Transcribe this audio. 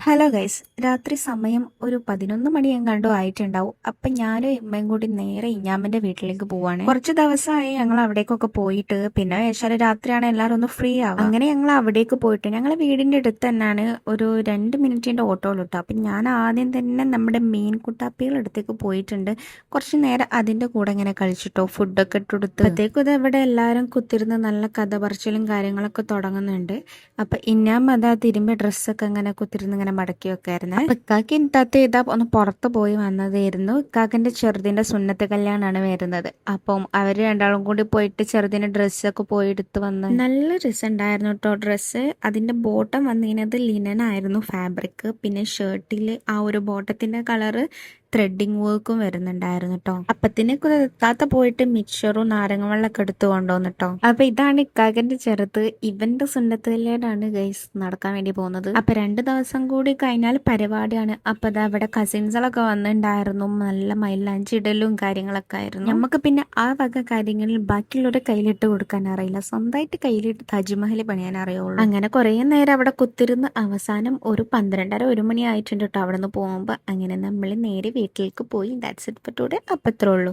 Hello guys, രാത്രി സമയം ഒരു 11 മണി എങ്ങാണ്ടോ ആയിട്ടുണ്ടാവും. അപ്പൊ ഞാനും എമ്മയും കൂടി നേരെ ഇഞ്ഞാമ്മന്റെ വീട്ടിലേക്ക് പോവാണ്. കുറച്ച് ദിവസമായി ഞങ്ങൾ അവിടേക്കൊക്കെ പോയിട്ട്, പിന്നെ ഏശാല് രാത്രിയാണ് എല്ലാവരും ഒന്ന് ഫ്രീ ആവുക. അങ്ങനെ ഞങ്ങൾ അവിടേക്ക് പോയിട്ട് ഞങ്ങളെ വീടിന്റെ അടുത്ത് തന്നെയാണ്, ഒരു 2 മിനിറ്റിന്റെ ഓട്ടോയിലിട്ടു. അപ്പൊ ഞാൻ ആദ്യം തന്നെ നമ്മുടെ മീൻ കുട്ടാപ്പികളുടെ അടുത്തേക്ക് പോയിട്ടുണ്ട്. കുറച്ച് നേരം അതിന്റെ കൂടെ ഇങ്ങനെ കളിച്ചിട്ടോ, ഫുഡൊക്കെ ഇട്ടുകൊടുത്ത് അപ്പോഴത്തേക്കും ഇത് ഇവിടെ എല്ലാവരും കുത്തിരുന്ന് നല്ല കഥ പറച്ചിലും കാര്യങ്ങളൊക്കെ തുടങ്ങുന്നുണ്ട്. അപ്പൊ ഇന്നാമ്മ അതാ തിരുമ്പി ഡ്രസ്സൊക്കെ ഇങ്ങനെ കുത്തിരുന്ന് ഇങ്ങനെ മടക്കി വെക്കായിരുന്നു. അപ്പൊ ഇക്കാക്ക് ഇന്നത്തെ ഇതാ ഒന്ന് പുറത്ത് പോയി വന്നതായിരുന്നു. ഇക്കാക്കിന്റെ ചെറുതിന്റെ സുന്നത്ത് കല്യാണാണ് വരുന്നത്. അപ്പം അവര് രണ്ടാളും കൂടി പോയിട്ട് ചെറുതിന്റെ ഡ്രസ്സൊക്കെ പോയി എടുത്ത് വന്ന് നല്ല രസമുണ്ടായിരുന്നു കേട്ടോ. ഡ്രസ്സ് അതിന്റെ ബോട്ടം വന്നിരുന്നത് ലിനൻ ആയിരുന്നു ഫാബ്രിക്. പിന്നെ ഷർട്ടില് ആ ഒരു ബോട്ടത്തിന്റെ കളറ് ത്രെഡിങ് വർക്കും വരുന്നുണ്ടായിരുന്നു കേട്ടോ. അപ്പത്തിന് ഇക്കാത്ത പോയിട്ട് മിക്സറും നാരങ്ങ വെള്ളമൊക്കെ എടുത്ത് കൊണ്ടുവന്നു കേട്ടോ. അപ്പൊ ഇതാണ് ഇക്കാക്കന്റെ ചെറുത്. ഇവന്റെ സുന്നത്ത് കല്യാണാണ് ഗൈസ് നടക്കാൻ വേണ്ടി പോകുന്നത്. അപ്പൊ 2 ദിവസം കൂടി കഴിഞ്ഞാൽ പരിപാടിയാണ്. അപ്പൊ ഇതാ ഇവിടെ കസിൻസുകളൊക്കെ വന്നിട്ടുണ്ടായിരുന്നു. നല്ല മൈലാഞ്ചി ഇടലും കാര്യങ്ങളൊക്കെ ആയിരുന്നു. നമുക്ക് പിന്നെ ആ വക കാര്യങ്ങളിൽ ബാക്കിയുള്ളവരുടെ കയ്യിലിട്ട് കൊടുക്കാൻ അറിയില്ല, സ്വന്തമായിട്ട് കയ്യിലിട്ട് താജ്മഹൽ പണിയാൻ അറിയുള്ളൂ. അങ്ങനെ കുറെ നേരം അവിടെ കുത്തിരുന്ന് അവസാനം ഒരു 12:30 1 മണി ആയിട്ടുണ്ട് കേട്ടോ അവിടെ നിന്ന് പോകുമ്പോ. അങ്ങനെ നമ്മൾ നേരെ വീട്ടിലേക്ക് പോയി. That's it for today. അപ്പൊ ഇത്രേ ഉള്ളൂ.